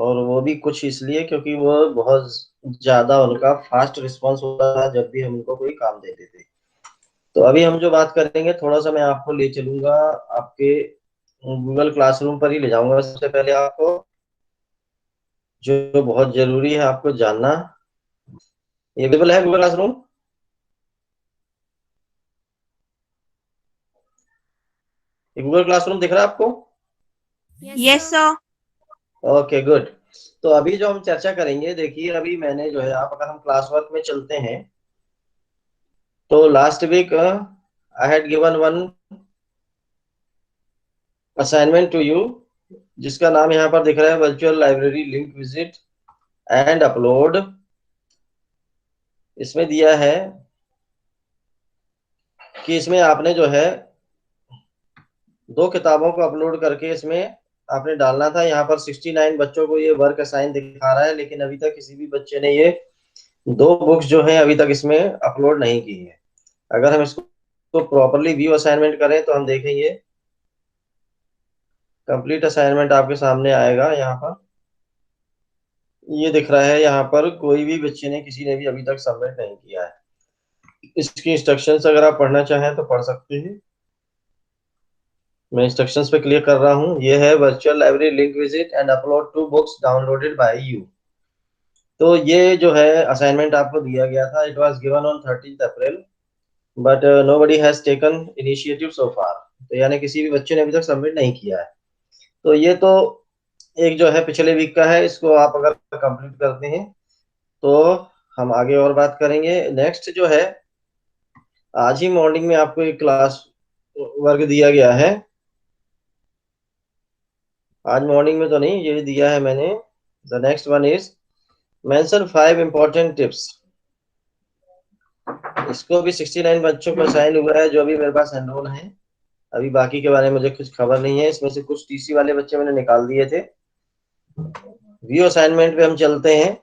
और वो भी कुछ इसलिए क्योंकि वो बहुत ज्यादा उनका फास्ट रिस्पॉन्स होता था जब भी हम उनको कोई काम देते थे। तो अभी हम जो बात करेंगे, थोड़ा सा मैं आपको ले चलूंगा आपके गूगल क्लासरूम पर ही ले जाऊंगा सबसे पहले आपको, जो बहुत जरूरी है आपको जानना। ये अवेलेबल है गूगल क्लासरूम? ये गूगल क्लासरूम दिख रहा है आपको? Yes sir. Okay good. तो अभी जो हम चर्चा करेंगे, देखिए अभी मैंने जो है, आप अगर हम क्लास वर्क में चलते हैं तो last week I had given one assignment to you, जिसका नाम यहाँ पर दिख रहा है virtual library link visit and upload. इसमें दिया है कि इसमें आपने जो है दो किताबों को अपलोड करके इसमें आपने डालना था। यहाँ पर 69 बच्चों को ये वर्क असाइन दिखा रहा है, लेकिन अभी तक किसी भी बच्चे ने ये दो बुक्स जो है अभी तक इसमें अपलोड नहीं की है। अगर हम इसको तो प्रॉपरली व्यू असाइनमेंट करें तो हम देखेंगे कंप्लीट असाइनमेंट आपके सामने आएगा। यहाँ पर ये दिख रहा है, यहाँ पर कोई भी बच्चे ने, किसी ने भी अभी तक सबमिट नहीं किया है। इसकी इंस्ट्रक्शंस अगर आप पढ़ना चाहें तो पढ़ सकते हैं। मैं इंस्ट्रक्शंस पे क्लिक कर रहा हूँ। ये है virtual library link visit and upload to books downloaded by you. तो ये जो है असाइनमेंट आपको दिया गया था, it was given on 13 April, but nobody has taken initiative so far. तो यानी किसी भी बच्चे ने अभी तक सबमिट नहीं किया है। तो ये तो एक जो है पिछले वीक का है, इसको आप अगर कंप्लीट करते हैं तो हम आगे और बात करेंगे। नेक्स्ट जो है, आज ही मॉर्निंग में आपको एक क्लास वर्क दिया गया है। आज मॉर्निंग में तो नहीं, ये दिया है मैंने। The next one is mention 5 important tips. इसको भी 69 बच्चों को असाइन हुआ है जो अभी मेरे पास एनरोल हैं। अभी बाकी के बारे में मुझे कुछ खबर नहीं है। इसमें से कुछ टीसी वाले बच्चे मैंने निकाल दिए थे। व्यू असाइनमेंट पे हम चलते हैं।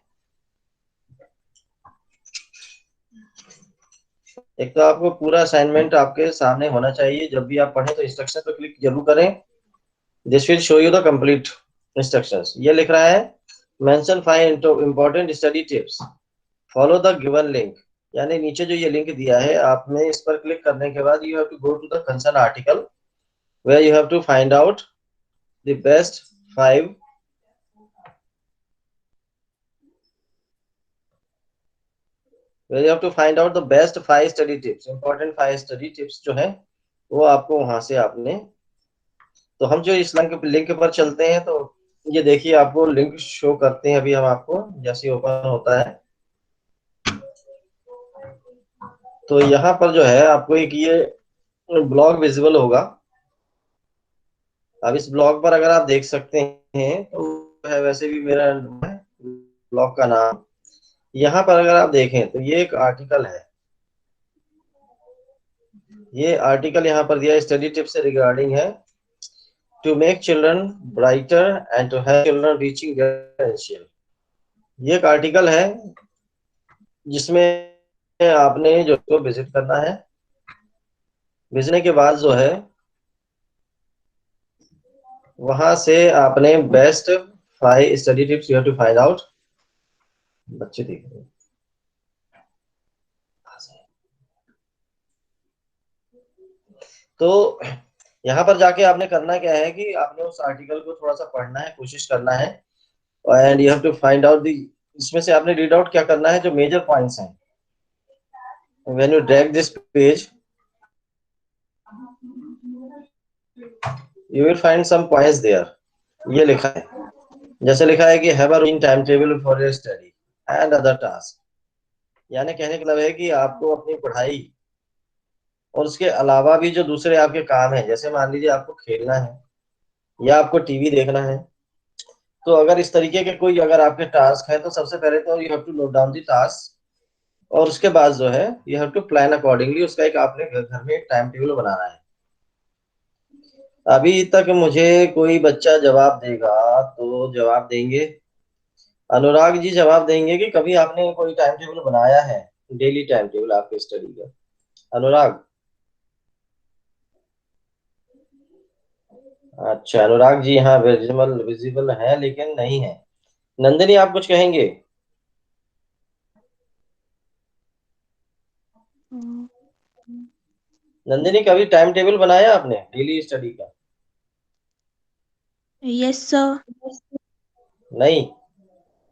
एक तो आपको पूरा असाइनमेंट आपके सामने होना चाहिए, जब भी आप पढ़ें तो इंस्ट्रक्शन पर क्लिक जरूर करें। This will show you the complete instructions. ये लिख रहा है mention 5 important study tips, follow the given link. यानी नीचे जो ये लिंक दिया है, आपने इस पर क्लिक करने के बाद you have to go to the concern article where you have to find out the best 5 where you have to find out the best 5 study tips, important 5 study tips जो है वो आपको वहां से आपने। तो हम जो इस लिंक लिंक पर चलते हैं, तो ये देखिए आपको लिंक शो करते हैं। अभी हम आपको जैसे ओपन होता है तो यहाँ पर जो है आपको एक ये ब्लॉग विजिबल होगा। अब इस ब्लॉग पर अगर आप देख सकते हैं तो है, वैसे भी मेरा ब्लॉग का नाम, यहाँ पर अगर आप देखें तो ये एक आर्टिकल है। ये आर्टिकल यहाँ पर दिया स्टडी टिप्स से रिगार्डिंग है, to make children brighter and to have children reaching their potential. ये एक आर्टिकल है जिसमें आपने जो को विजिट करना है। विजिट के बाद जो है वहां से आपने best 5 study tips you have to find out. बच्चे देख रहे हैं। तो यहाँ पर जाके आपने करना क्या है कि आपने उस आर्टिकल को थोड़ा सा पढ़ना है, कोशिश करना है, and you have to find out the. इसमें से आपने रीड आउट क्या करना है, जो मेजर पॉइंट्स हैं। When you drag this page you will find some points there. ये लिखा है, जैसे लिखा है कि have a routine time table for your study and other task. यानी कहने का मतलब है कि आपको अपनी पढ़ाई और उसके अलावा भी जो दूसरे आपके काम हैं, जैसे मान लीजिए आपको खेलना है या आपको टीवी देखना है, तो अगर इस तरीके के कोई अगर आपके टास्क है तो सबसे पहले तो you have to note down the task, और उसके बाद जो है you have to plan accordingly. उसका एक आपने घर में एक टाइम टेबल बनाना है। अभी तक मुझे कोई बच्चा जवाब देगा तो जवाब देंगे, अनुराग जी जवाब देंगे कि कभी आपने कोई टाइम टेबल बनाया है, डेली टाइम टेबल आपके स्टडी का? अनुराग? अच्छा अनुराग जी हाँ विजिबल विजिबल है लेकिन नहीं है। नंदिनी आप कुछ कहेंगे? नंदिनी कभी टाइम टेबल बनाया आपने डेली स्टडी का? Yes, sir. नहीं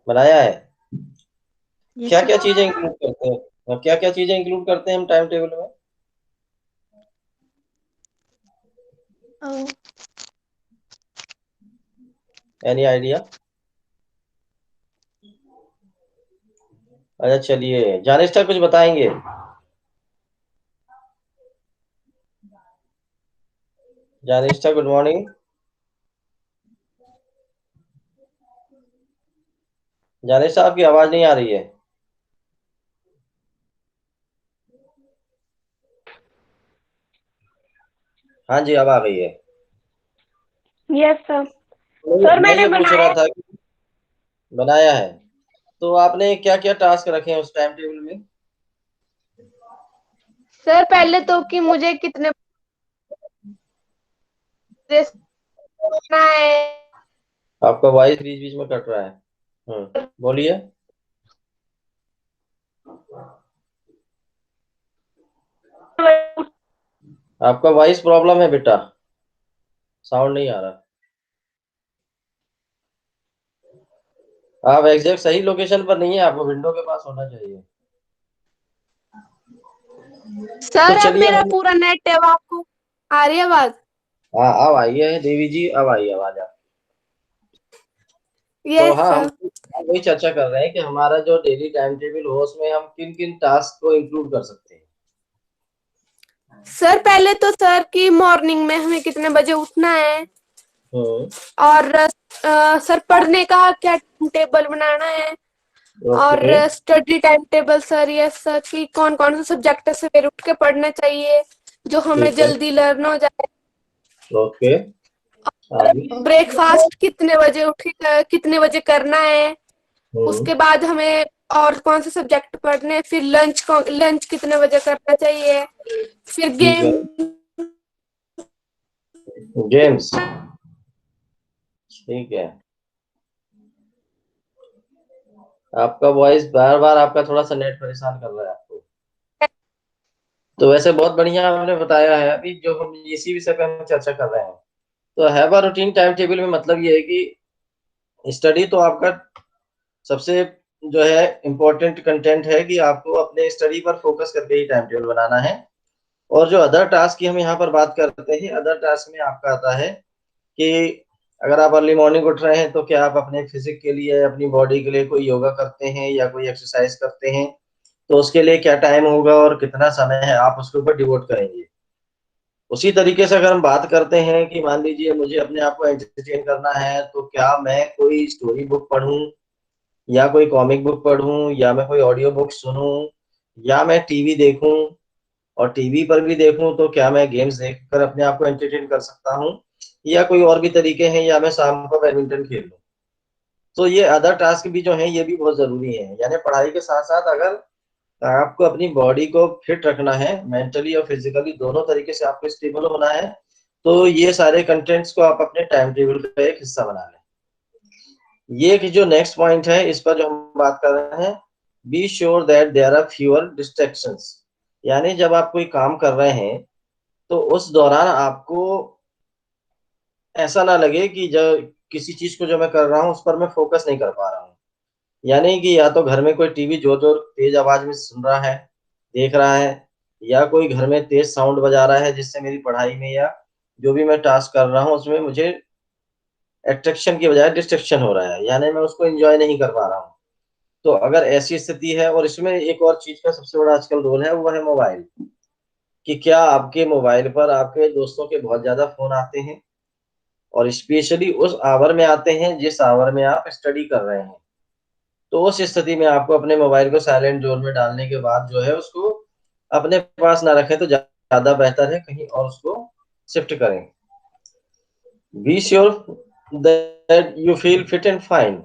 बनाया है? Yes, क्या sir. क्या चीजें इंक्लूड करते हैं, क्या क्या चीजें इंक्लूड करते हैं हम टाइम टेबल में? Oh, any idea? अच्छा चलिए, जानिस्टा कुछ बताएंगे? जानिस्टा गुड मॉर्निंग। जानिस्टा आपकी आवाज नहीं आ रही है। हाँ जी अब आ गई है। Yes sir. तो सर मैं मैंने ये पूछ रहा बनाया। था कि बनाया है, तो आपने क्या क्या टास्क रखे हैं उस टाइम टेबल में? सर पहले तो कि मुझे कितने बजे सोना है। आपका वॉइस बीच बीच में कट रहा है। बोलिए। आपका वॉइस प्रॉब्लम है बेटा, साउंड नहीं आ रहा। आप एग्जैक्ट सही लोकेशन पर नहीं है, आपको विंडो के पास होना चाहिए। तो सर अब चलिए मेरा हम, पूरा नेट है, अब आपको आ रही है आवाज? हाँ अब आई है देवी जी, अब आई आवाज आप। तो यस हाँ हम सर। वही चर्चा कर रहे हैं कि हमारा जो डेली टाइम टेबल हो उसमें हम किन किन टास्क को इंक्लूड कर सकते हैं। सर पहले तो सर की मॉर्निंग में हमें कितने बजे उठना है, हम्म। और सर पढ़ने का क्या टाइम टेबल बनाना है, और okay. Study time table sir, yes sir, कि कौन कौन से सब्जेक्ट सवेरे उठ के पढ़ना चाहिए जो हमें ठीक है। जल्दी लर्न हो जाए। ओके। आगे। ब्रेकफास्ट कितने बजे कितने बजे करना है। हम्म। उसके बाद हमें और कौन से सब्जेक्ट पढ़ने हैं, फिर लंच कितने बजे करना चाहिए, फिर ठीक है। गेम। गेम्स। ठीक है। आपका वॉइस बार बार, आपका थोड़ा सा नेट परेशान कर रहा है आपको। तो वैसे बहुत बढ़िया आपने बताया है, अभी जो हम इसी विषय पे हम चर्चा कर रहे हैं। तो have a routine time table में मतलब ये है कि स्टडी तो आपका सबसे जो है इम्पोर्टेंट कंटेंट है कि आपको अपने स्टडी पर फोकस करके ही टाइम टेबल बनाना है। और जो अदर टास्क की हम यहाँ पर बात करते हैं, अदर टास्क में आपका आता है कि अगर आप अर्ली मॉर्निंग उठ रहे हैं तो क्या आप अपने फिजिक के लिए, अपनी बॉडी के लिए कोई योगा करते हैं या कोई एक्सरसाइज करते हैं, तो उसके लिए क्या टाइम होगा और कितना समय है आप उसके ऊपर डिवोट करेंगे। उसी तरीके से अगर हम बात करते हैं कि मान लीजिए मुझे अपने आप को एंटरटेन करना है, तो क्या मैं कोई स्टोरी बुक पढूं या कोई कॉमिक बुक पढूं या मैं कोई ऑडियो बुक सुनूं या मैं टीवी देखूं, और टीवी पर भी देखूं तो क्या मैं गेम्स देखकर अपने आप को एंटरटेन कर सकता हूं, या कोई और भी तरीके हैं, या मैं शाम को बैडमिंटन खेल लूं। तो ये अदर टास्क भी जो है ये भी बहुत जरूरी है, यानी पढ़ाई के साथ साथ अगर आपको अपनी बॉडी को फिट रखना है, मेंटली और फिजिकली दोनों तरीके से आपको स्टेबल होना है, तो ये सारे कंटेंट्स को आप अपने टाइम टेबल का एक हिस्सा बना लें। ये कि जो नेक्स्ट पॉइंट है इस पर जो हम बात कर रहे हैं, be sure that there are fewer distractions. यानी जब आप कोई काम कर रहे हैं तो उस दौरान आपको ऐसा ना लगे कि जो किसी चीज को जो मैं कर रहा हूँ उस पर मैं फोकस नहीं कर पा रहा हूँ। यानी कि या तो घर में कोई टीवी जोर जोर तेज आवाज में सुन रहा है, देख रहा है, या कोई घर में तेज साउंड बजा रहा है जिससे मेरी पढ़ाई में या जो भी मैं टास्क कर रहा हूँ उसमें मुझे अट्रैक्शन की बजाय डिस्ट्रैक्शन हो रहा है, यानी मैं उसको एंजॉय नहीं कर पा रहा हूँ। तो अगर ऐसी स्थिति है, और इसमें एक और चीज का सबसे बड़ा आजकल रोल है वो है मोबाइल, कि क्या आपके मोबाइल पर आपके दोस्तों के बहुत ज्यादा फोन आते हैं, और स्पेशली उस आवर में आते हैं जिस आवर में आप स्टडी कर रहे हैं। तो उस स्थिति में आपको अपने मोबाइल को साइलेंट जोन में डालने के बाद जो है उसको अपने पास ना रखें तो ज्यादा बेहतर है, कहीं और उसको शिफ्ट करें। B sure that you feel fit and fine.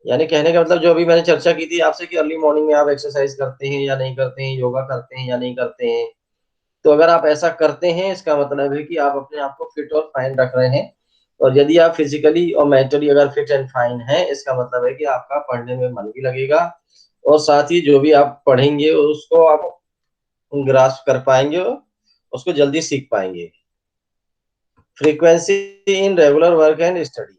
यानी कहने का मतलब जो अभी मैंने चर्चा की थी आपसे कि अर्ली मॉर्निंग में आप एक्सरसाइज करते हैं या नहीं करते हैं, योगा करते हैं या नहीं करते हैं। तो अगर आप ऐसा करते हैं इसका मतलब है कि आप अपने आप को फिट और फाइन रख रहे हैं, और यदि आप फिजिकली और मेंटली अगर फिट एंड फाइन है, इसका मतलब है कि आपका पढ़ने में मन भी लगेगा और साथ ही जो भी आप पढ़ेंगे उसको आप ग्रास्प कर पाएंगे, उसको जल्दी सीख पाएंगे। Frequency in regular work and study,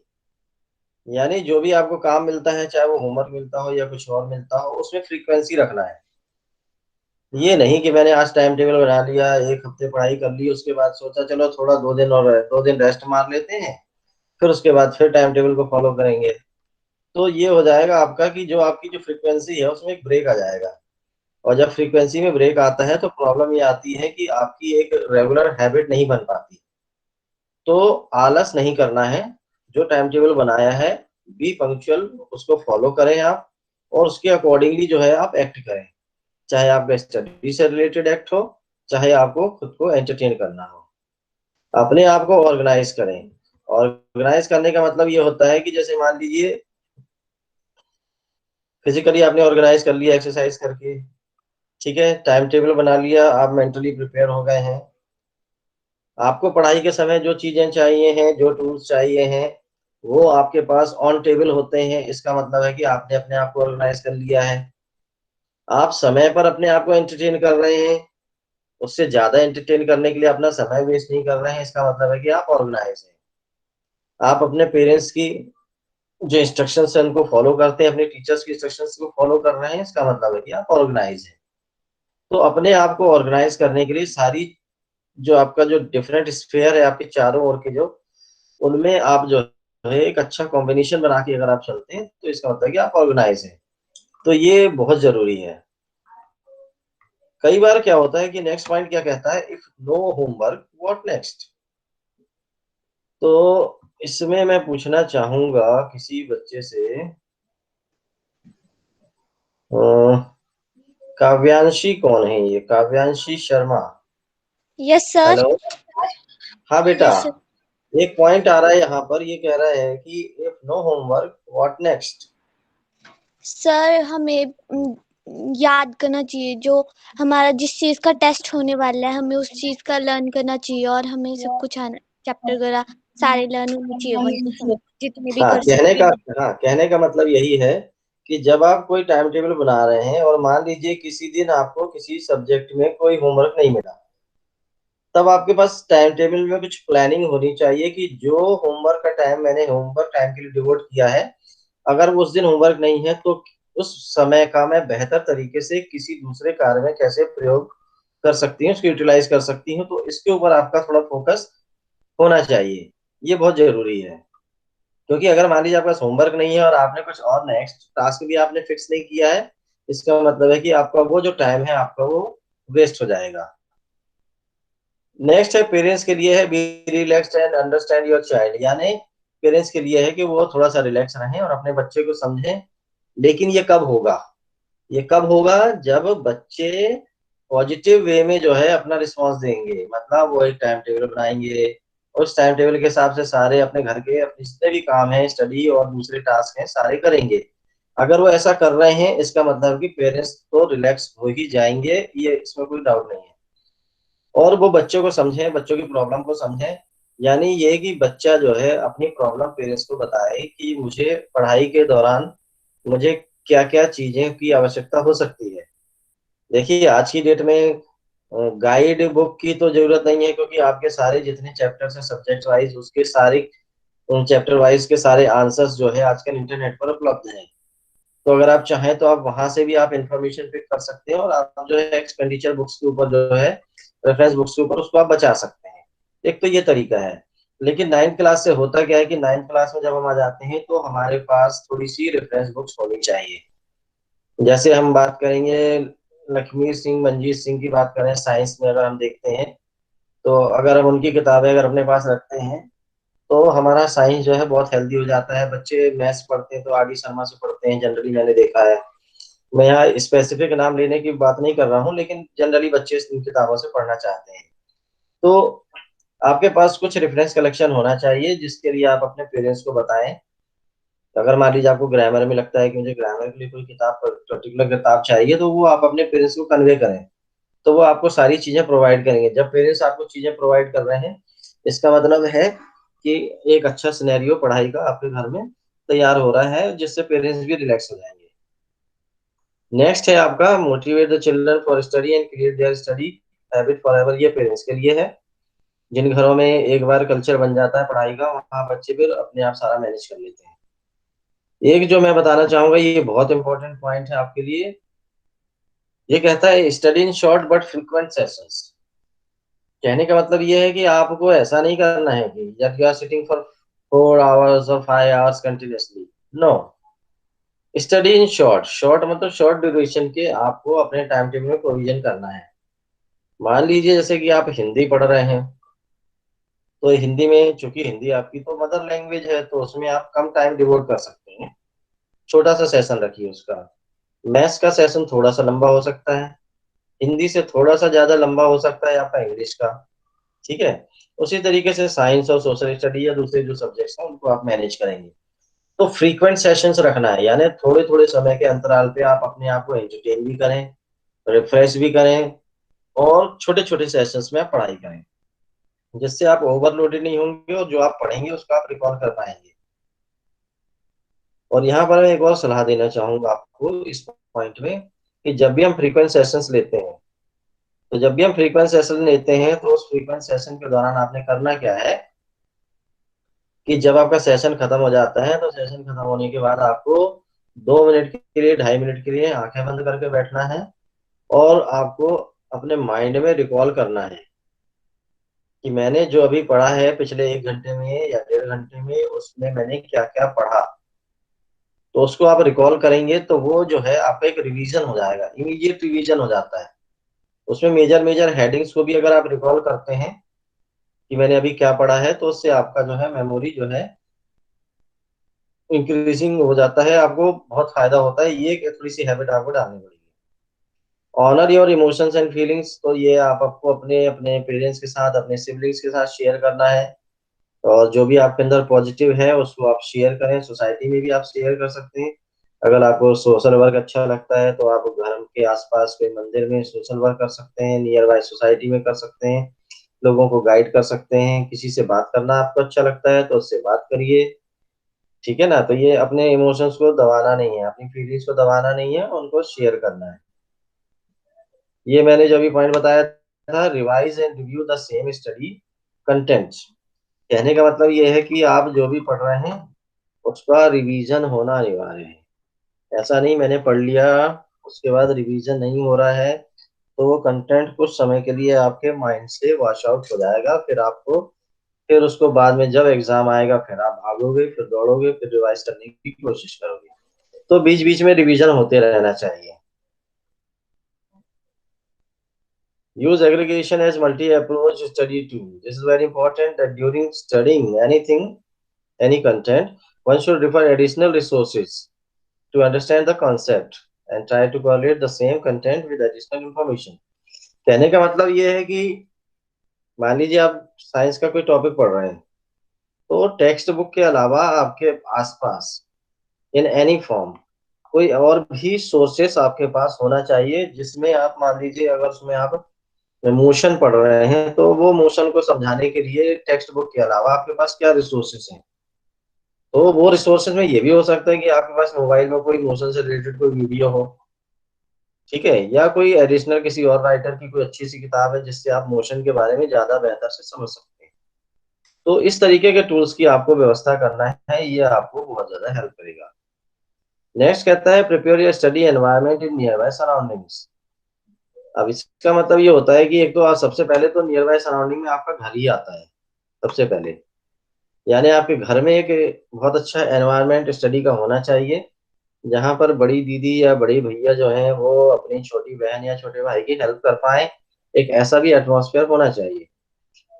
यानी जो भी आपको काम मिलता है, चाहे वो होमवर्क मिलता हो या कुछ और मिलता हो, उसमें फ्रीक्वेंसी रखना है। ये नहीं कि मैंने आज टाइम टेबल बना लिया, एक हफ्ते पढ़ाई कर ली, उसके बाद सोचा चलो थोड़ा 2 दिन और 2 दिन रेस्ट मार लेते हैं, फिर उसके बाद फिर टाइम टेबल को फॉलो करेंगे। तो ये हो जाएगा आपका कि जो आपकी जो फ्रीक्वेंसी है उसमें एक ब्रेक आ जाएगा। और जब फ्रीक्वेंसी में ब्रेक आता है तो प्रॉब्लम ये आती है कि आपकी एक रेगुलर हैबिट नहीं बन पाती। तो आलस नहीं करना है, जो टाइम टेबल बनाया है बी पंक्चुअल, उसको फॉलो करें आप, और उसके अकॉर्डिंगली जो है आप एक्ट करें, चाहे आपका स्टडी से रिलेटेड एक्ट हो, चाहे आपको खुद को एंटरटेन करना हो। अपने आप को ऑर्गेनाइज करें। ऑर्गेनाइज करने का मतलब ये होता है कि जैसे मान लीजिए फिजिकली आपने ऑर्गेनाइज कर लिया एक्सरसाइज करके, ठीक है, टाइम टेबल बना लिया, आप मेंटली प्रिपेयर हो गए हैं, आपको पढ़ाई के समय जो चीजें चाहिए हैं, जो टूल्स चाहिए हैं, वो आपके पास ऑन टेबल होते हैं, इसका मतलब है कि आपने अपने आप को ऑर्गेनाइज कर लिया है। आप समय पर अपने आप को एंटरटेन कर रहे हैं, उससे ज्यादा एंटरटेन करने के लिए अपना समय वेस्ट नहीं कर रहे हैं, इसका मतलब है कि आप ऑर्गेनाइज हैं। आप अपने पेरेंट्स की जो इंस्ट्रक्शंस है उनको फॉलो करते हैं, अपने टीचर्स की इंस्ट्रक्शंस को फॉलो कर रहे हैं, इसका मतलब है कि आप ऑर्गेनाइज हैं। तो अपने आप को ऑर्गेनाइज करने के लिए सारी जो आपका जो डिफरेंट स्फेयर है आपके चारों ओर के, जो उनमें आप जो है एक अच्छा कॉम्बिनेशन बना के अगर आप चलते हैं तो इसका मतलब है कि आप ऑर्गेनाइज हैं। तो ये बहुत जरूरी है। कई बार क्या होता है कि नेक्स्ट पॉइंट क्या कहता है, if no homework what next. तो इसमें मैं पूछना चाहूंगा किसी बच्चे से, काव्यांशी कौन है, ये Kavyanshi Sharma. Yes sir. Hello, हाँ बेटा। Yes sir. एक पॉइंट आ रहा है यहाँ पर, ये कह रहा है कि if no homework what next. Sir हमें याद करना चाहिए, जो हमारा जिस चीज का टेस्ट होने वाला है हमें उस चीज का लर्न करना चाहिए, और हमें सब कुछ आना, चैप्टर वगैरह सारे लर्न होने चाहिए वन जितने भी हाँ कर कहने सकते का, हैं। हाँ कहने का मतलब यही है कि जब आप कोई टाइम टेबल बना रहे हैं और मान लीजिए किसी दिन आपको किसी सब्जेक्ट में कोई होमवर्क नहीं मिला, तब आपके पास टाइम टेबल में कुछ प्लानिंग होनी चाहिए कि जो होमवर्क का टाइम मैंने होमवर्क टाइम के लिए डिवोट किया है, अगर उस दिन होमवर्क नहीं है तो उस समय का मैं बेहतर तरीके से किसी दूसरे कार्य में कैसे प्रयोग कर सकती हूँ, उसको यूटिलाइज कर सकती हूँ। तो इसके ऊपर आपका थोड़ा फोकस होना चाहिए, ये बहुत जरूरी है। क्योंकि अगर मान लीजिए आपका होमवर्क नहीं है और आपने कुछ और नेक्स्ट टास्क भी आपने फिक्स नहीं किया है, इसका मतलब है कि आपका वो जो टाइम है आपका वो वेस्ट हो जाएगा। नेक्स्ट है पेरेंट्स के लिए है B relaxed and understand your child, यानी पेरेंट्स के लिए है कि वो थोड़ा सा रिलैक्स रहें और अपने बच्चे को समझें। लेकिन ये कब होगा, ये कब होगा, जब बच्चे पॉजिटिव वे में जो है अपना रिस्पांस देंगे, मतलब वो एक टाइम टेबल बनाएंगे, उस टाइम टेबल के हिसाब से सारे अपने घर के अपने जितने भी काम हैं, स्टडी और दूसरे टास्क हैं, सारे करेंगे। अगर वो ऐसा कर रहे हैं इसका मतलब कि पेरेंट्स तो रिलैक्स हो ही जाएंगे, ये इसमें कोई डाउट नहीं है। और वो बच्चों को समझें, बच्चों की प्रॉब्लम को समझें, यानी ये कि बच्चा जो है अपनी प्रॉब्लम पेरेंट्स को बताए कि मुझे पढ़ाई के दौरान मुझे क्या क्या चीजें की आवश्यकता हो सकती है। देखिए आज की डेट में गाइड बुक की तो जरूरत नहीं है, क्योंकि आपके सारे जितने चैप्टर्स हैं सब्जेक्ट वाइज, उसके सारे उन चैप्टर वाइज के सारे आंसर्स जो है आजकल इंटरनेट पर उपलब्ध हैं। तो अगर आप चाहें तो आप वहां से भी आप इंफॉर्मेशन पिक कर सकते हैं, और आप जो है एक्सपेंडिचर बुक्स के ऊपर जो है रेफरेंस बुक्स के ऊपर उसको आप बचा सकते हैं। एक तो ये तरीका है। लेकिन नाइन्थ क्लास से होता क्या है कि नाइन्थ क्लास में जब हम आ जाते हैं तो हमारे पास थोड़ी सी रेफरेंस बुक्स होनी चाहिए। जैसे हम बात करेंगे लक्ष्मी सिंह मंजीत सिंह की बात करें, साइंस में अगर हम देखते हैं, तो अगर हम उनकी किताबें अगर अपने पास रखते हैं तो हमारा साइंस जो है बहुत हेल्दी हो जाता है। बच्चे मैथ्स पढ़ते हैं तो आर डी शर्मा से पढ़ते हैं, जनरली मैंने देखा है। मैं यहाँ स्पेसिफिक नाम लेने की बात नहीं कर रहा हूँ, लेकिन जनरली बच्चे इन किताबों से पढ़ना चाहते हैं। तो आपके पास कुछ रेफरेंस कलेक्शन होना चाहिए जिसके लिए आप अपने पेरेंट्स को बताएं। अगर मान लीजिए आपको ग्रामर में लगता है कि मुझे ग्रामर के लिए कोई किताब पर्टिकुलर किताब चाहिए, तो वो आप अपने पेरेंट्स को कन्वे करें, तो वो आपको सारी चीजें प्रोवाइड करेंगे। जब पेरेंट्स आपको चीजें प्रोवाइड कर रहे हैं, इसका मतलब है कि एक अच्छा सिनेरियो पढ़ाई का आपके घर में तैयार हो रहा है, जिससे पेरेंट्स भी रिलैक्स हो जाएंगे। नेक्स्ट है आपका motivate the children for study and create their study habit for ever. ये पेरेंट्स के लिए है। जिन घरों में एक बार कल्चर बन जाता है पढ़ाई का, वहाँ बच्चे फिर अपने आप सारा मैनेज कर लेते हैं। एक जो मैं बताना चाहूंगा, ये बहुत इंपॉर्टेंट पॉइंट है आपके लिए। ये कहता है study in short but frequent sessions. कहने का मतलब ये है कि आपको ऐसा नहीं करना है कि जब you are sitting for 4 hours और 5 hours continuously. No, study in short. Short मतलब शॉर्ट ड्यूरेशन के आपको अपने टाइम टेबल में प्रोविजन करना है। मान लीजिए जैसे कि आप हिंदी पढ़ रहे हैं, तो हिंदी में चूंकि हिंदी आपकी तो मदर लैंग्वेज है, तो उसमें आप कम टाइम डिवोट कर सकते हैं। छोटा सा सेशन रखिए उसका। मैथ्स का सेशन थोड़ा सा लंबा हो सकता है, हिंदी से थोड़ा सा ज्यादा लंबा हो सकता है आपका इंग्लिश का। ठीक है। उसी तरीके से साइंस और सोशल स्टडी या दूसरे जो सब्जेक्ट्स हैं उनको आप मैनेज करेंगे। तो फ्रीक्वेंट सेशंस रखना है, यानी थोड़े थोड़े समय के अंतराल पे आप अपने आप को एंटरटेन भी करें, रिफ्रेश भी करें, और छोटे छोटे सेशंस में आप पढ़ाई करें, जिससे आप ओवरलोडेड नहीं होंगे और जो आप पढ़ेंगे उसको आप रिकॉल कर पाएंगे। और यहाँ पर मैं एक और सलाह देना चाहूंगा आपको इस पॉइंट में, कि जब भी हम फ्रीक्वेंट सेशंस लेते हैं, तो जब भी हम फ्रीक्वेंट सेशन लेते हैं तो उस फ्रीक्वेंट सेशन के दौरान आपने करना क्या है कि जब आपका सेशन खत्म हो जाता है, तो सेशन खत्म होने के बाद आपको 2 मिनट के लिए, 2.5 मिनट के लिए आंखें बंद करके बैठना है, और आपको अपने माइंड में रिकॉल करना है कि मैंने जो अभी पढ़ा है पिछले 1 घंटे में या 1.5 घंटे में, उसमें मैंने क्या क्या पढ़ा। तो उसको आप रिकॉल करेंगे तो वो जो है आपका एक रिवीजन हो जाएगा, इमीडिएट रिवीजन हो जाता है। उसमें मेजर मेजर हेडिंग्स को भी अगर आप रिकॉल करते हैं कि मैंने अभी क्या पढ़ा है, तो उससे आपका जो है मेमोरी जो है इंक्रीजिंग हो जाता है, आपको बहुत फायदा होता है। ये एक थोड़ी सी हैबिट आपको डालनी पड़ेगी। Honour your emotions and feelings, तो ये आप आपको अपने अपने पेरेंट्स के साथ, अपने सिबलिंग्स के साथ शेयर करना है। और जो भी आपके अंदर पॉजिटिव है उसको आप शेयर करें, सोसाइटी में भी आप शेयर कर सकते हैं। अगर आपको सोशल वर्क अच्छा लगता है तो आप घर के आसपास कोई मंदिर में सोशल वर्क कर सकते हैं, नियर बाय सोसाइटी में कर सकते हैं, लोगों को गाइड कर सकते हैं। किसी से बात करना आपको अच्छा लगता है तो उससे बात करिए। ठीक है ना। तो ये अपने इमोशंस को दबाना नहीं है, अपनी फीलिंग्स को दबाना नहीं है, उनको शेयर करना है। ये मैंने जो अभी पॉइंट बताया था, revise and review the same study content. कहने का मतलब ये है कि आप जो भी पढ़ रहे हैं उसका रिवीजन होना अनिवार्य है। ऐसा नहीं मैंने पढ़ लिया उसके बाद रिवीजन नहीं हो रहा है, तो वो कंटेंट कुछ समय के लिए आपके माइंड से वॉश आउट हो जाएगा। फिर उसको बाद में जब एग्जाम आएगा फिर आप भागोगे, फिर दौड़ोगे, फिर रिवाइज करने की कोशिश करोगे। तो बीच बीच में रिवीजन होते रहना चाहिए। Use aggregation as multi-approach study tool. This is very important that during studying any content, one should refer additional resources to understand the concept and try to correlate the same content with additional information. कहने का मतलब ये है कि मान लीजिए आप science का कोई टॉपिक पढ़ रहे हैं, तो टेक्स्ट बुक के अलावा आपके आसपास इन एनी फॉर्म कोई और भी सोर्सेस आपके पास होना चाहिए, जिसमें आप मान लीजिए अगर उसमें आप मोशन पढ़ रहे हैं, तो वो मोशन को समझाने के लिए टेक्स्ट बुक के अलावा आपके पास क्या रिसोर्सेस हैं। तो वो रिसोर्सेज में ये भी हो सकता है कि आपके पास मोबाइल में कोई मोशन से रिलेटेड कोई वीडियो हो, ठीक है, या कोई एडिशनल किसी और राइटर की कोई अच्छी सी किताब है जिससे आप मोशन के बारे में ज्यादा बेहतर से समझ सकते हैं। तो इस तरीके के टूल्स की आपको व्यवस्था करना है, ये आपको बहुत ज्यादा हेल्प करेगा। नेक्स्ट कहता है prepare your study environment in near by surroundings. अब इसका मतलब ये होता है कि एक तो आप सबसे पहले तो नियर बाय सराउंडिंग में आपका घर ही आता है सबसे पहले। यानी आपके घर में एक बहुत अच्छा एनवायरनमेंट स्टडी का होना चाहिए, जहाँ पर बड़ी दीदी या बड़ी भैया जो हैं वो अपनी छोटी बहन या छोटे भाई की हेल्प कर पाए। एक ऐसा भी एटमॉस्फेयर होना चाहिए।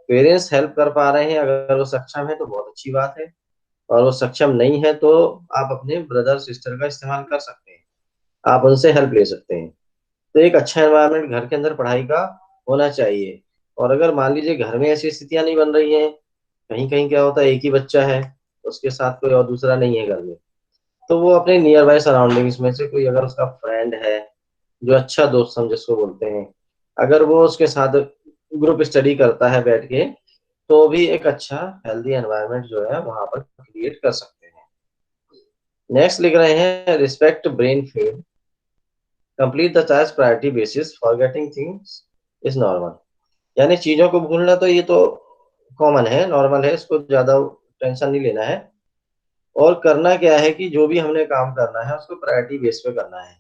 पेरेंट्स हेल्प कर पा रहे हैं, अगर वो सक्षम है तो बहुत अच्छी बात है, और वो सक्षम नहीं है तो आप अपने ब्रदर सिस्टर का इस्तेमाल कर सकते हैं, आप उनसे हेल्प ले सकते हैं। तो एक अच्छा एनवायरनमेंट घर के अंदर पढ़ाई का होना चाहिए। और अगर मान लीजिए घर में ऐसी स्थितियां नहीं बन रही हैं, कहीं कहीं क्या होता है एक ही बच्चा है, उसके साथ कोई और दूसरा नहीं है घर में, तो वो अपने नियर बाय सराउंडिंग्स में से कोई अगर उसका फ्रेंड है, जो अच्छा दोस्त हम जिसको बोलते हैं, अगर वो उसके साथ ग्रुप स्टडी करता है बैठ के, तो भी एक अच्छा हेल्दी एनवायरनमेंट जो है वहां पर क्रिएट कर सकते हैं। नेक्स्ट लिख रहे हैं respect brain feed, complete the task priority basis, forgetting things is normal. यानी चीजों को भूलना तो ये तो कॉमन है, नॉर्मल है, इसको ज्यादा टेंशन नहीं लेना है। और करना क्या है कि जो भी हमने काम करना है उसको प्रायोरिटी बेस पे करना है।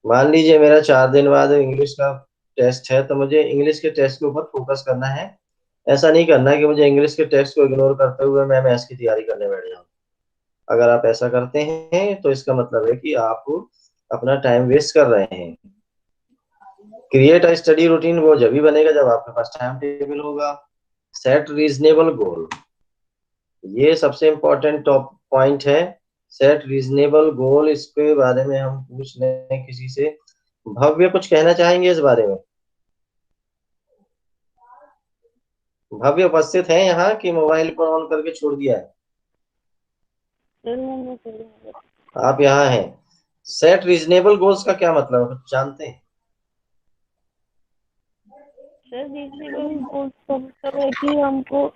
मान लीजिए मेरा 4 दिन बाद इंग्लिश का टेस्ट है, तो मुझे इंग्लिश के टेस्ट के ऊपर फोकस करना है। ऐसा नहीं करना है कि मुझे इंग्लिश के टेस्ट को इग्नोर करते हुए मैं मैथ्स की तैयारी करने बैठ जाऊँ। अगर आप ऐसा करते हैं तो इसका मतलब है कि आप अपना टाइम वेस्ट कर रहे हैं। क्रिएट अ स्टडी रूटीन वो जब भी बनेगा जब आपके पास टाइम टेबल होगा। सेट रीजनेबल गोल, ये सबसे इम्पोर्टेंट टॉप पॉइंट है। सेट रीजनेबल गोल, इसके बारे में हम पूछ लें किसी से। भव्य कुछ कहना चाहेंगे इस बारे में? भव्य उपस्थित है यहाँ कि मोबाइल को ऑन करके छोड़ दिया है? आप यहाँ हैं। सेट रीजनेबल गोल्स का क्या मतलब है, कुछ जानते हैं? सर रीजनेबल गोल्स का मतलब है कि हमको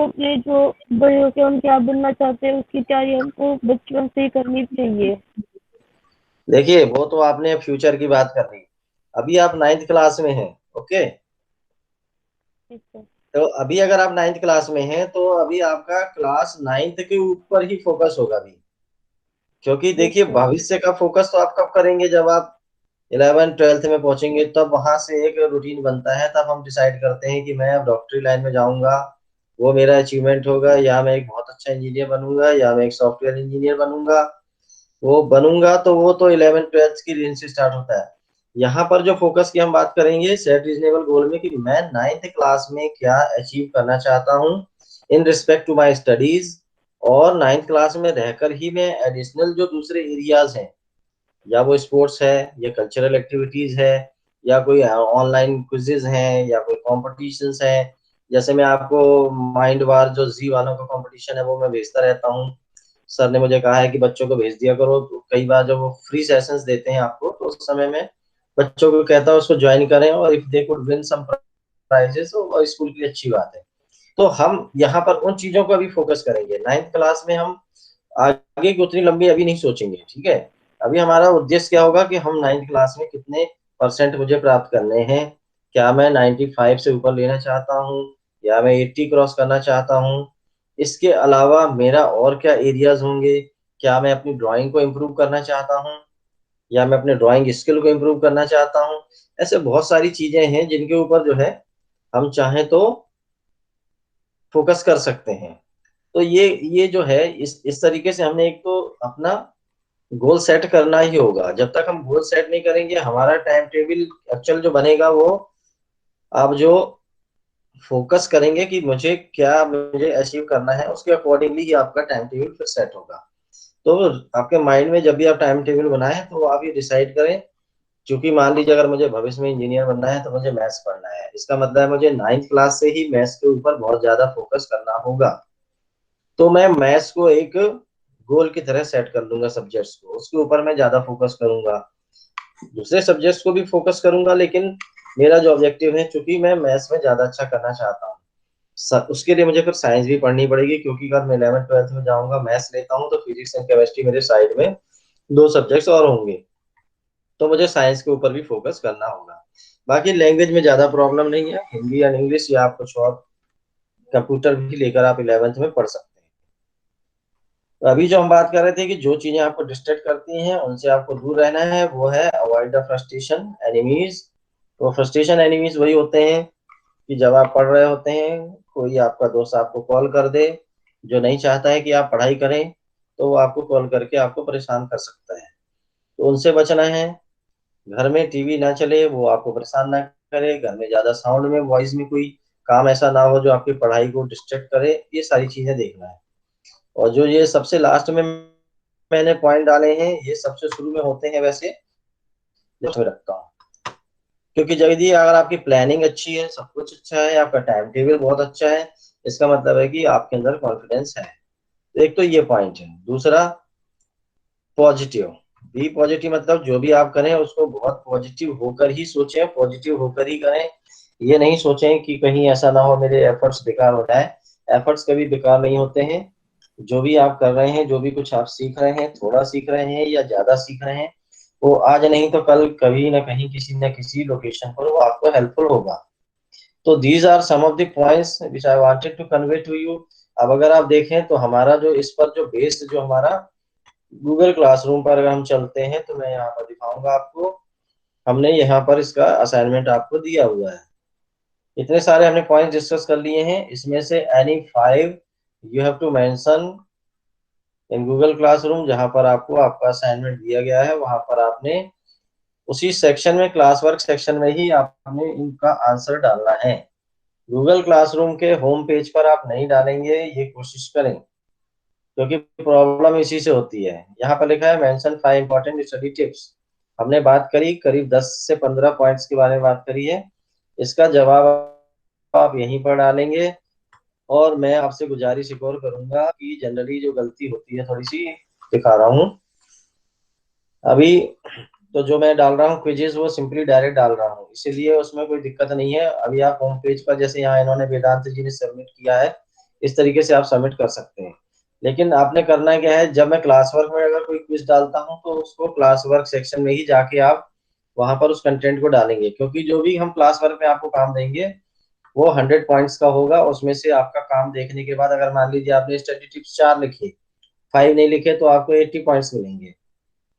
अपने जो बड़े होके हम क्या बनना चाहते हैं उसकी तैयारी हमको बचपन से ही करनी चाहिए। देखिए वो तो आपने फ्यूचर की बात कर दी, अभी आप 9th क्लास में हैं। ओके, ठीक है। तो अभी अगर आप 9th क्लास में हैं तो अभी आपका क्लास 9th के ऊपर ही फोकस होगा अभी। क्योंकि देखिए बिल्कुल। भविष्य का फोकस तो आप कब करेंगे, जब आप 11th 12th में पहुंचेंगे, तब वहां से एक रूटीन बनता है, तब हम डिसाइड करते हैं कि मैं अब डॉक्टरी लाइन में जाऊंगा, वो मेरा अचीवमेंट होगा, या मैं एक बहुत अच्छा इंजीनियर बनूंगा, या मैं एक सॉफ्टवेयर इंजीनियर बनूंगा। वो बनूंगा तो वो तो 11th 12th की रेंज से स्टार्ट होता है। यहाँ पर जो फोकस की हम बात करेंगे सेट रीजनेबल गोल में, कि मैं 9th क्लास में क्या अचीव करना चाहता हूँ in respect to my studies. और 9th क्लास में रहकर ही मैं एडिशनल जो दूसरे एरियाज हैं, या वो स्पोर्ट्स है, या कल्चरल एक्टिविटीज है, या कोई ऑनलाइन क्विजेज हैं, या कोई कॉम्पिटिशन्स है। जैसे मैं आपको माइंड वार जो जी वालों का कंपटीशन है वो मैं भेजता रहता हूँ। सर ने मुझे कहा है कि बच्चों को भेज दिया करो, तो कई बार जब वो फ्री सेशंस देते हैं आपको तो उस समय में बच्चों को कहता हूँ उसको ज्वाइन करें, और if they could win some prizes तो स्कूल की अच्छी बात है। तो हम यहाँ पर उन चीजों को अभी फोकस करेंगे। 9th क्लास में हम आगे की उतनी लंबी अभी नहीं सोचेंगे, ठीक है। अभी हमारा उद्देश्य क्या होगा कि हम 9th क्लास में कितने परसेंट मुझे प्राप्त करने हैं। क्या मैं 95 से ऊपर लेना चाहता हूँ, या मैं 80 क्रॉस करना चाहता हूँ। इसके अलावा मेरा और क्या एरियाज होंगे, क्या मैं अपनी ड्राइंग को इम्प्रूव करना चाहता हूँ, या मैं अपने ड्राइंग स्किल को इम्प्रूव करना चाहता हूँ। ऐसे बहुत सारी चीजें हैं जिनके ऊपर जो है हम चाहें तो फोकस कर सकते हैं। तो ये जो है इस तरीके से हमने एक तो अपना गोल सेट करना ही होगा। जब तक हम गोल सेट नहीं करेंगे हमारा टाइम टेबल एक्चुअल जो बनेगा वो आप जो फोकस करेंगे कि मुझे अचीव करना है उसके अकॉर्डिंगली ही आपका टाइम टेबल फिर सेट होगा। तो आपके माइंड में जब भी आप टाइम टेबल बनाएं तो आप ये डिसाइड करें, क्योंकि मान लीजिए अगर मुझे भविष्य में इंजीनियर बनना है तो मुझे मैथ्स पढ़ना है, इसका मतलब है मुझे 9th क्लास से ही मैथ्स के ऊपर बहुत ज्यादा फोकस करना होगा। तो मैं मैथ्स को एक गोल की तरह सेट कर लूंगा, सब्जेक्ट्स को उसके ऊपर मैं ज्यादा फोकस करूंगा। दूसरे सब्जेक्ट्स को भी फोकस करूंगा, लेकिन मेरा जो ऑब्जेक्टिव है, चूंकि मैं मैथ्स में ज्यादा अच्छा करना चाहता हूँ, उसके लिए मुझे फिर साइंस भी पढ़नी पड़ेगी, क्योंकि अगर मैं 11th 12th में जाऊंगा मैथ्स लेता हूँ तो फिजिक्स एंड केमिस्ट्री मेरे साइड में दो सब्जेक्ट्स और होंगे, तो मुझे साइंस के ऊपर भी फोकस करना होगा। बाकी लैंग्वेज में ज्यादा प्रॉब्लम नहीं है, हिंदी या इंग्लिश या आप कुछ और कंप्यूटर भी लेकर आप 11th में पढ़ सकते हैं। तो अभी जो हम बात कर रहे थे कि जो चीजें आपको डिस्ट्रैक्ट करती हैं उनसे आपको दूर रहना है, वो है अवॉइड द फ्रस्ट्रेशन एनिमीज। तो फ्रस्ट्रेशन एनिमीज वही होते हैं कि जब आप पढ़ रहे होते हैं कोई आपका दोस्त आपको कॉल कर दे जो नहीं चाहता है कि आप पढ़ाई करें, तो वो आपको कॉल करके आपको परेशान कर सकता है। तो उनसे बचना है। घर में टीवी ना चले, वो आपको परेशान ना करे। घर में ज्यादा साउंड में वॉइस में कोई काम ऐसा ना हो जो आपकी पढ़ाई को डिस्ट्रैक्ट करे। ये सारी चीजें देखना है। और जो ये सबसे लास्ट में मैंने पॉइंट डाले हैं ये सबसे शुरू में होते हैं वैसे, जो मैं रखता हूँ। क्योंकि जल्दी अगर आपकी प्लानिंग अच्छी है, सब कुछ अच्छा है, आपका टाइम टेबल बहुत अच्छा है, इसका मतलब है कि आपके अंदर कॉन्फिडेंस है। तो एक तो ये पॉइंट है। दूसरा पॉजिटिव, बी पॉजिटिव, मतलब जो भी आप करें उसको बहुत पॉजिटिव होकर ही सोचें, पॉजिटिव होकर ही करें। ये नहीं सोचें कि कहीं ऐसा ना हो मेरे एफर्ट्स बेकार हो जाए। एफर्ट्स कभी बेकार नहीं होते हैं। जो भी आप कर रहे हैं, जो भी कुछ आप सीख रहे हैं, थोड़ा सीख रहे हैं या ज्यादा सीख रहे हैं, वो आज नहीं तो कल कभी ना कहीं किसी न किसी लोकेशन पर वो आपको हेल्पफुल होगा। तो these are some of the points which I wanted to convey to you. अब अगर आप देखें तो हमारा जो इस पर जो बेस्ड जो हमारा गूगल क्लासरूम पर अगर हम चलते हैं तो मैं यहाँ पर दिखाऊंगा आपको। हमने यहाँ पर इसका असाइनमेंट आपको दिया हुआ है। इतने सारे हमने पॉइंट्स डिस्कस कर लिए हैं। इसमें से any 5 you have to mention in Google classroom. जहां पर आपको आपका असाइनमेंट दिया गया है वहां पर आपने उसी सेक्शन में, क्लास वर्क सेक्शन में ही आपने इनका आंसर डालना है। गूगल क्लासरूम के होम पेज पर आप नहीं डालेंगे, ये कोशिश करें, क्योंकि प्रॉब्लम इसी से होती है। यहाँ पर लिखा है मेंशन 5 इंपॉर्टेंट स्टडी टिप्स। हमने बात करी, करीब 10 से 15 पॉइंट्स के बारे में बात करी है। इसका जवाब आप यहीं पर डालेंगे। और मैं आपसे गुजारिश एक और करूंगा कि जनरली जो गलती होती है थोड़ी सी, दिखा रहा हूँ अभी। तो जो मैं डाल रहा हूँ क्विजेस वो सिंपली डायरेक्ट डाल रहा हूँ, इसीलिए उसमें कोई दिक्कत नहीं है। अभी आप होम पेज पर, जैसे यहाँ इन्होंने वेदांत जी ने सबमिट किया है, इस तरीके से आप सबमिट कर सकते हैं। लेकिन आपने करना क्या है, जब मैं क्लास वर्क में अगर कोई क्विज डालता हूँ तो उसको क्लास वर्क सेक्शन में ही जाके आप वहां पर उस कंटेंट को डालेंगे, क्योंकि जो भी हम क्लास वर्क में आपको काम देंगे वो 100 पॉइंट्स का होगा। उसमें से आपका काम देखने के बाद अगर मान लीजिए आपने स्टडी टिप्स 4 लिखे, 5 नहीं लिखे, तो आपको 80 पॉइंट्स मिलेंगे।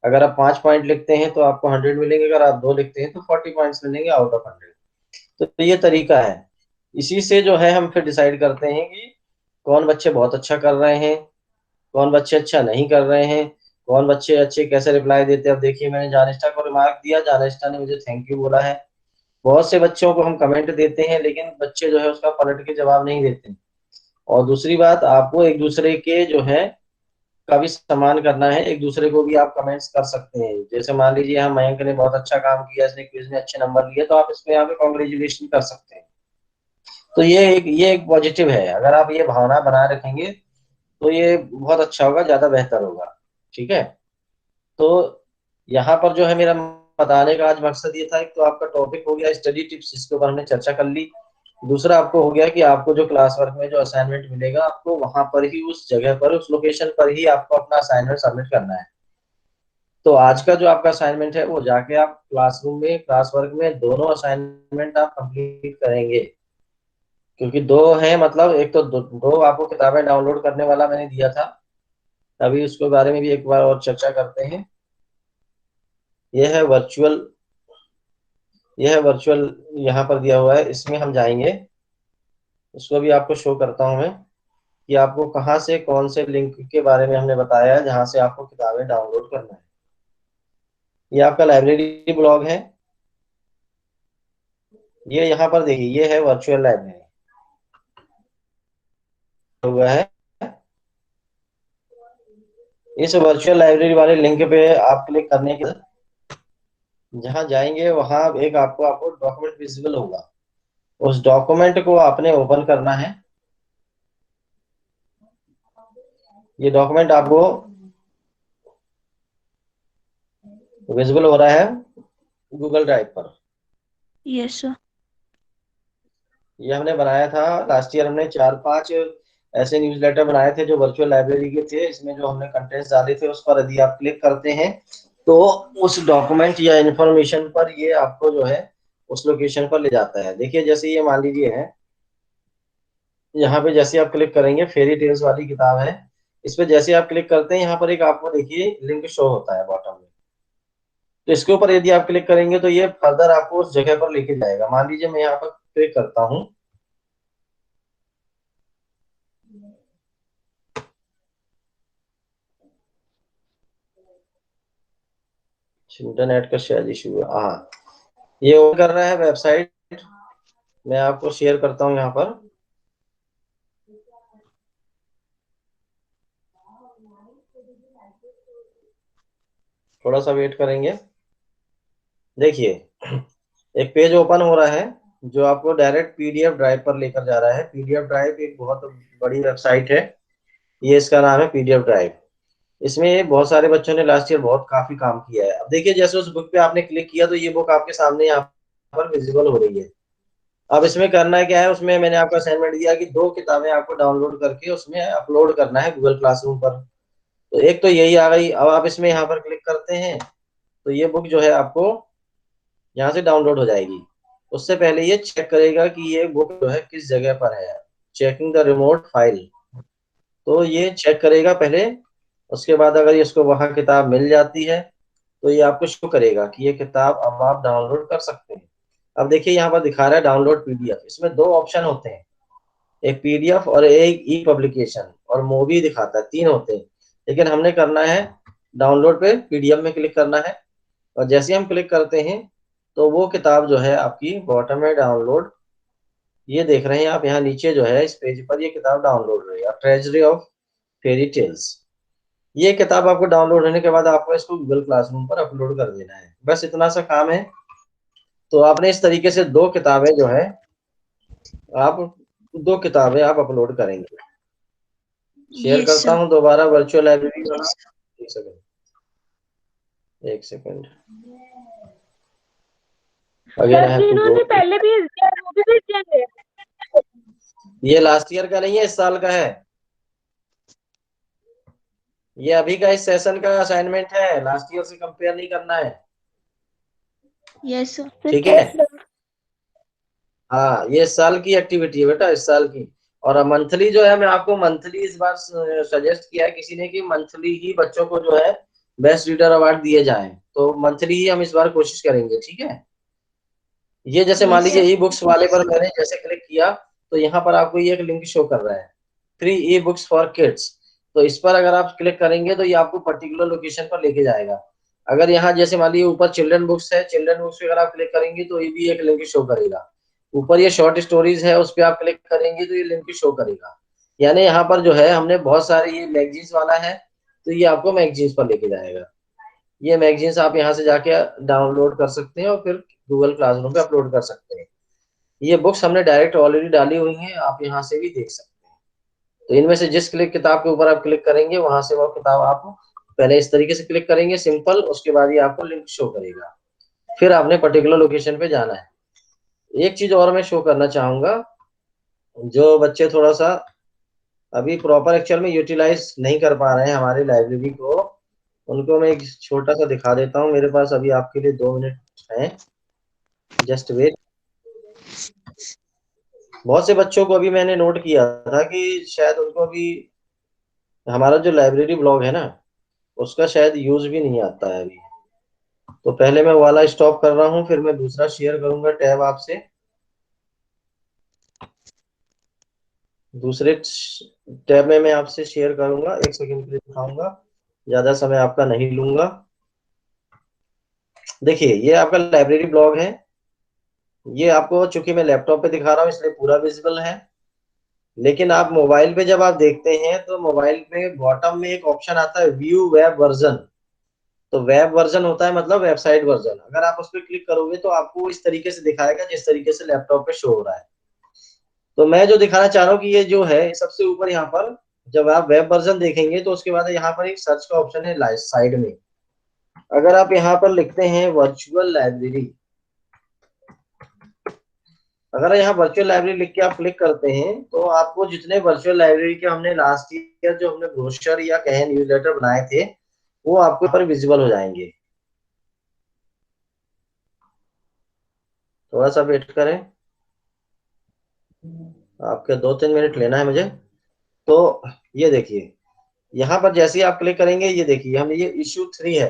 अगर आप 5 पॉइंट लिखते हैं तो आपको 100 मिलेंगे, अगर आप 2 लिखते हैं तो 40 पॉइंट्स मिलेंगे आउट ऑफ 100। तो ये तरीका है। इसी से जो है हम फिर डिसाइड करते हैं कि कौन बच्चे बहुत अच्छा कर रहे हैं, कौन बच्चे अच्छा नहीं कर रहे हैं, कौन बच्चे अच्छे कैसे रिप्लाई देते हैं। अब देखिए मैंने जानिस्टा को रिमार्क दिया, जानिस्टा ने मुझे थैंक यू बोला है। बहुत से बच्चों को हम कमेंट देते हैं लेकिन बच्चे जो है उसका पलट के जवाब नहीं देते। और दूसरी बात, आपको एक दूसरे के जो है का भी सम्मान करना है। एक दूसरे को भी आप कमेंट्स कर सकते हैं। जैसे मान लीजिए हम मयंक ने बहुत अच्छा काम किया, इसने क्विज में अच्छे नंबर लिए, तो आप इसमें यहाँ पे कॉन्ग्रेचुलेशन कर सकते हैं। तो ये एक पॉजिटिव है। अगर आप ये भावना बनाए रखेंगे तो ये बहुत अच्छा होगा, ज्यादा बेहतर होगा। ठीक है। तो यहाँ पर जो है मेरा बताने का आज मकसद ये था, एक तो आपका टॉपिक हो गया स्टडी टिप्स, इसके ऊपर हमने चर्चा कर ली। दूसरा आपको हो गया कि आपको जो क्लास वर्क में जो असाइनमेंट मिलेगा आपको वहां पर ही, उस जगह पर, उस लोकेशन पर ही आपको अपना असाइनमेंट सबमिट करना है। तो आज का जो आपका असाइनमेंट है वो जाके आप क्लासरूम में, क्लास वर्क में दोनों असाइनमेंट आप कंप्लीट करेंगे। क्योंकि दो है, मतलब एक तो दो आपको किताबें डाउनलोड करने वाला मैंने दिया था, अभी उसके बारे में भी एक बार और चर्चा करते हैं। यह है वर्चुअल, यहाँ पर दिया हुआ है, इसमें हम जाएंगे। उसको भी आपको शो करता हूं मैं कि आपको कहाँ से, कौन से लिंक के बारे में हमने बताया है जहां से आपको किताबें डाउनलोड करना है। ये आपका लाइब्रेरी ब्लॉग है। ये यहाँ पर देखिए, ये है वर्चुअल लाइब्रेरी हुआ है। इस वर्चुअल लाइब्रेरी वाले लिंक पे आप क्लिक करने के बाद जहां जाएंगे वहां एक आपको डॉक्यूमेंट विजिबल होगा। उस डॉक्यूमेंट को आपने ओपन करना है। ये डॉक्यूमेंट आपको विजिबल हो रहा है गूगल ड्राइव पर। Yes sir. ये हमने बनाया था लास्ट ईयर। हमने 4-5 ऐसे न्यूज़लेटर बनाए थे जो वर्चुअल लाइब्रेरी के थे। इसमें जो हमने कंटेंट्स डाले थे उस पर यदि आप क्लिक करते हैं तो उस डॉक्यूमेंट या इंफॉर्मेशन पर ये आपको जो है उस लोकेशन पर ले जाता है। देखिए जैसे ये मान लीजिए है, यहाँ पे जैसे आप क्लिक करेंगे, फेरी टेल्स वाली किताब है, इस पे जैसे आप क्लिक करते हैं यहाँ पर एक आपको देखिए लिंक शो होता है बॉटम में। तो इसके ऊपर यदि आप क्लिक करेंगे तो ये फर्दर आपको उस जगह पर लेके जाएगा। मान लीजिए मैं यहाँ पर क्लिक करता हूँ, इंटरनेट का शायद इशू है। हाँ, ये ओपन कर रहा है वेबसाइट, मैं आपको शेयर करता हूँ यहाँ पर। थोड़ा सा वेट करेंगे। देखिए एक पेज ओपन हो रहा है जो आपको डायरेक्ट पीडीएफ ड्राइव पर लेकर जा रहा है। पीडीएफ ड्राइव एक बहुत बड़ी वेबसाइट है, ये इसका नाम है पीडीएफ ड्राइव। इसमें बहुत सारे बच्चों ने लास्ट ईयर बहुत काफी काम किया है। अब देखिए जैसे उस बुक पे आपने क्लिक किया तो ये बुक आपके सामने यहाँ पर विजिबल हो रही है। अब इसमें करना है क्या है, उसमें मैंने आपको असाइनमेंट दिया कि 2 किताबें आपको डाउनलोड करके उसमें अपलोड करना है गूगल क्लासरूम पर। तो एक तो यही आ गई। अब आप इसमें यहाँ पर क्लिक करते हैं तो ये बुक जो है आपको यहाँ से डाउनलोड हो जाएगी। उससे पहले ये चेक करेगा कि ये बुक जो है किस जगह पर है, चेकिंग द रिमोट फाइल। तो ये चेक करेगा पहले, उसके बाद अगर इसको वहां किताब मिल जाती है तो ये आपको शो करेगा कि ये किताब अब आप डाउनलोड कर सकते हैं। अब देखिए यहाँ पर दिखा रहा है डाउनलोड पीडीएफ। इसमें 2 ऑप्शन होते हैं, एक पीडीएफ और एक ई पब्लिकेशन और मूवी दिखाता है, 3 होते हैं। लेकिन हमने करना है डाउनलोड पे, पीडीएफ में क्लिक करना है। और जैसे ही हम क्लिक करते हैं तो वो किताब जो है आपकी बॉटम में डाउनलोड, ये देख रहे हैं आप यहाँ नीचे जो है इस पेज पर ये किताब डाउनलोड हो रही है, ट्रेजरी ऑफ फेरी टेल्स। ये किताब आपको डाउनलोड होने के बाद आपको इसको गूगल क्लासरूम पर अपलोड कर देना है, बस इतना सा काम है। तो आपने इस तरीके से 2 किताबें जो है आप 2 किताबें आप अपलोड करेंगे। शेयर यस करता सर। हूँ दोबारा वर्चुअल लाइब्रेरी वाला। एक सेकंड, एक second. Again sir I have जी टू गो। इन्होंने पहले भेज दिया, वो भी भेज देंगे? ये लास्ट ईयर का नहीं है, इस साल का है। ये अभी का इस सेशन का असाइनमेंट है, लास्ट ईयर से कंपेयर नहीं करना है। Yes sir. ठीक है। Yes sir. हाँ, ये इस साल की एक्टिविटी है बेटा, इस साल की। और मंथली जो है, मैं आपको मंथली इस बार सजेस्ट किया है किसी ने कि मंथली ही बच्चों को जो है बेस्ट रीडर अवार्ड दिए जाएं। तो मंथली ही हम इस बार कोशिश करेंगे, ठीक है। ये जैसे मान यस लीजिए सर। ई बुक्स वाले पर मैंने जैसे क्लिक किया तो यहाँ पर आपको ये एक लिंक शो कर रहा है, 3 ई बुक्स फॉर किड्स। तो इस पर अगर आप क्लिक करेंगे तो ये आपको पर्टिकुलर लोकेशन पर लेके जाएगा। अगर यहाँ जैसे मान लीजिए ऊपर चिल्ड्रन बुक्स है, चिल्ड्रन बुक्स पे अगर आप क्लिक करेंगे तो ये भी एक लिंक शो करेगा। ऊपर ये शॉर्ट स्टोरीज है, उस पर आप क्लिक करेंगे तो ये लिंक शो करेगा। यानी यहाँ पर जो है हमने बहुत सारे, ये मैगजीन्स वाला है तो ये आपको मैगजीन्स पर लेके जाएगा। ये मैगजीन्स आप यहाँ से जाके डाउनलोड कर सकते हैं और फिर गूगल क्लासरूम पे अपलोड कर सकते हैं। ये बुक्स हमने डायरेक्ट ऑलरेडी डाली हुई हैं, आप यहाँ से भी देख सकते हैं। तो इनमें से जिस क्लिक किताब के ऊपर आप क्लिक करेंगे वहां से वो किताब आप पहले इस तरीके से क्लिक करेंगे सिंपल, उसके बाद ये आपको लिंक शो करेगा। फिर आपने पर्टिकुलर लोकेशन पे जाना है। एक चीज और मैं शो करना चाहूंगा, जो बच्चे थोड़ा सा अभी प्रॉपर एक्चुअल में यूटिलाइज नहीं कर पा रहे हैं हमारी लाइब्रेरी को, उनको मैं एक छोटा सा दिखा देता हूँ। मेरे पास अभी आपके लिए 2 मिनट है, जस्ट वेट। बहुत से बच्चों को अभी मैंने नोट किया था कि शायद उनको अभी हमारा जो लाइब्रेरी ब्लॉग है ना उसका शायद यूज भी नहीं आता है अभी। तो पहले मैं वाला स्टॉप कर रहा हूँ, फिर मैं दूसरा शेयर करूंगा टैब आपसे। दूसरे टैब में मैं आपसे शेयर करूंगा, एक सेकंड के लिए दिखाऊंगा, ज्यादा समय आपका नहीं लूंगा। देखिए ये आपका लाइब्रेरी ब्लॉग है। ये आपको चूंकि मैं लैपटॉप पे दिखा रहा हूँ इसलिए पूरा विजिबल है, लेकिन आप मोबाइल पे जब आप देखते हैं तो मोबाइल पे बॉटम में एक ऑप्शन आता है व्यू वेब वर्जन। तो वेब वर्जन होता है मतलब वेबसाइट वर्जन। अगर आप उस पर क्लिक करोगे तो आपको इस तरीके से दिखाएगा जिस तरीके से लैपटॉप पे शो हो रहा है। तो मैं जो दिखाना चाह रहा हूँ कि ये जो है सबसे ऊपर यहाँ पर जब आप वेब वर्जन देखेंगे तो उसके बाद यहाँ पर एक सर्च का ऑप्शन है साइड में। अगर आप यहाँ पर लिखते हैं वर्चुअल लाइब्रेरी, अगर यहाँ वर्चुअल लाइब्रेरी लिख के आप क्लिक करते हैं तो आपको जितने वर्चुअल लाइब्रेरी के हमने लास्ट ईयर जो हमने ब्रोशर या कहे न्यूज़लेटर बनाए थे वो आपको पर विजिबल हो जाएंगे। थोड़ा सा वेट करें, आपके 2-3 मिनट लेना है मुझे। तो ये देखिए यहाँ पर जैसे ही आप क्लिक करेंगे, ये देखिए हमने ये इश्यू 3 है,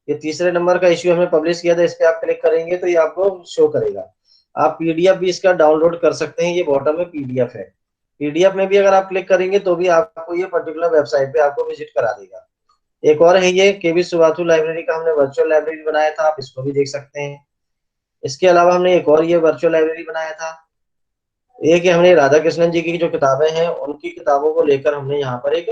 ये तीसरे नंबर का इश्यू हमने पब्लिश किया था। इस पे आप क्लिक करेंगे तो ये आपको शो करेगा। आप पीडीएफ भी इसका डाउनलोड कर सकते हैं, ये बॉटम में पीडीएफ है। पीडीएफ में भी अगर आप क्लिक करेंगे तो भी आपको ये पर्टिकुलर वेबसाइट पे आपको विजिट करा देगा। एक और है ये केवी सुबाथु लाइब्रेरी का हमने वर्चुअल लाइब्रेरी बनाया था, आप इसको भी देख सकते हैं। इसके अलावा हमने एक और ये वर्चुअल लाइब्रेरी बनाया था। एक है हमने राधा कृष्णन जी की जो किताबें हैं उनकी किताबों को लेकर हमने यहाँ पर एक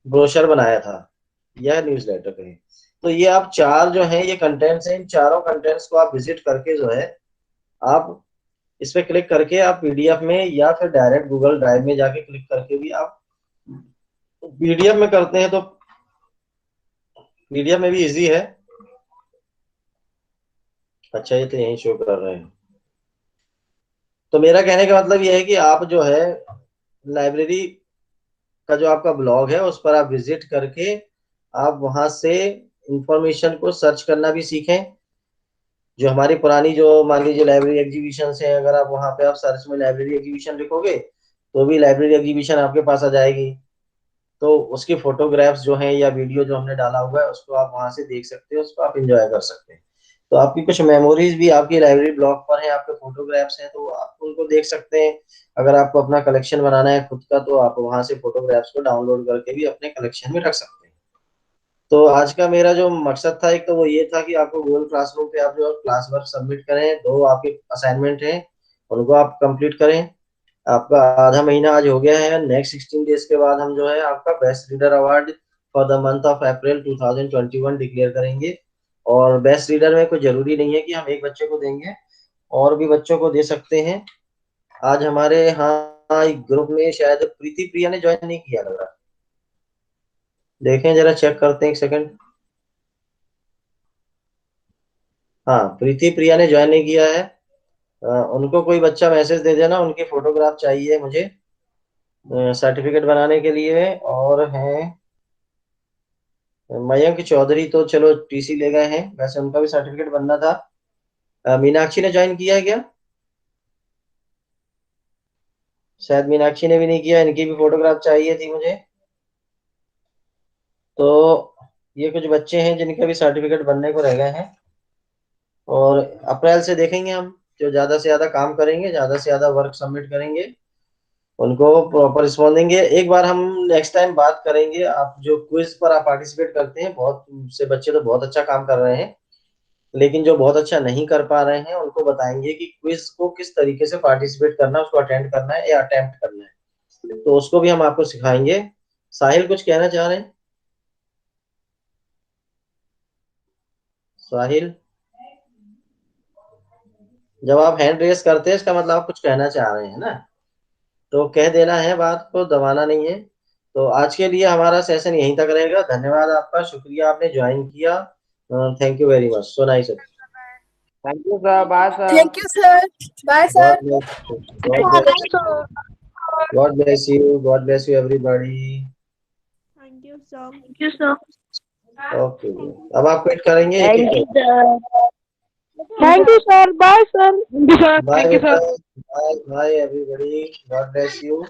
ब्रोशर बनाया था, यह न्यूज लेटर है। तो ये आप 4 जो है ये कंटेंट्स हैं, इन चारों कंटेंट्स को आप विजिट करके जो है आप इस पे क्लिक करके आप पीडीएफ में या फिर डायरेक्ट गूगल ड्राइव में जाके क्लिक करके भी आप पीडीएफ में करते हैं तो पीडीएफ में भी इजी है। अच्छा ये तो यही शो कर रहे हैं। तो मेरा कहने का मतलब ये है कि आप जो है लाइब्रेरी का जो आपका ब्लॉग है उस पर आप विजिट करके आप वहां से इंफॉर्मेशन को सर्च करना भी सीखें। जो हमारी पुरानी जो मान लीजिए लाइब्रेरी एग्जीबिशन है, अगर आप वहां पे आप सर्च में लाइब्रेरी एग्जीबिशन लिखोगे तो भी लाइब्रेरी एग्जीबिशन आपके पास आ जाएगी। तो उसकी फोटोग्राफ्स जो हैं या वीडियो जो हमने डाला हुआ है उसको आप वहां से देख सकते हो, उसको आप एंजॉय कर सकते हैं। तो आपकी कुछ मेमोरीज भी आपकी लाइब्रेरी ब्लॉग पर है, आपके फोटोग्राफ्स हैं तो आप उनको देख सकते हैं। अगर आपको अपना कलेक्शन बनाना है खुद का तो आप वहां से फोटोग्राफ्स को डाउनलोड करके भी अपने कलेक्शन में रख सकते हैं। तो आज का मेरा जो मकसद था एक तो वो ये था कि आपको गूगल क्लासरूम पे आप जो क्लास वर्क सबमिट करें, 2 आपके असाइनमेंट हैं उनको आप कंप्लीट करें। आपका आधा महीना आज हो गया है, नेक्स्ट 16 डेज के बाद हम जो है आपका best reader award for the month of April 2021 declare करेंगे। और बेस्ट रीडर में कोई जरूरी नहीं है कि हम एक बच्चे को देंगे, और भी बच्चों को दे सकते हैं। आज हमारे यहाँ एक ग्रुप में शायद प्रीति प्रिया ने ज्वाइन नहीं किया लग रहा, देखें जरा चेक करते हैं एक सेकंड। हाँ, प्रीति प्रिया ने ज्वाइन नहीं किया है। उनको कोई बच्चा मैसेज दे देना, उनकी फोटोग्राफ चाहिए मुझे सर्टिफिकेट बनाने के लिए। और हैं मयंक चौधरी, तो चलो टीसी ले गए हैं, वैसे उनका भी सर्टिफिकेट बनना था। मीनाक्षी ने ज्वाइन किया है क्या? शायद मीनाक्षी ने भी नहीं किया, इनकी भी फोटोग्राफ चाहिए थी मुझे। तो ये कुछ बच्चे हैं जिनके भी सर्टिफिकेट बनने को रह गए हैं, और अप्रैल से देखेंगे हम जो ज्यादा से ज्यादा काम करेंगे, ज्यादा से ज्यादा वर्क सबमिट करेंगे, उनको प्रॉपर रिस्पॉन्स देंगे। एक बार हम नेक्स्ट टाइम बात करेंगे, आप जो क्विज पर आप पार्टिसिपेट करते हैं, बहुत से बच्चे तो बहुत अच्छा काम कर रहे हैं, लेकिन जो बहुत अच्छा नहीं कर पा रहे हैं उनको बताएंगे कि क्विज को किस तरीके से पार्टिसिपेट करना है, उसको अटेंड करना है या अटेम्प्ट करना है, तो उसको भी हम आपको सिखाएंगे। साहिल कुछ कहना चाह रहे हैं? साहिल, जब आप हैंड रेस करते हैं इसका मतलब आप कुछ कहना चाह रहे हैं ना, तो कह देना है, बात को दबाना नहीं है। तो आज के लिए हमारा सेशन यहीं तक रहेगा। धन्यवाद आपका, शुक्रिया आपने ज्वाइन किया। Thank you very much, so nice. Thank you sir, bye sir. Thank you sir, bye sir. God bless you. God bless you everybody. Thank you sir. Okay, अब आप क्विट करेंगे एक थैंक एक you sir, thank you sir, bye sir. Bye bye bye everybody, God bless you.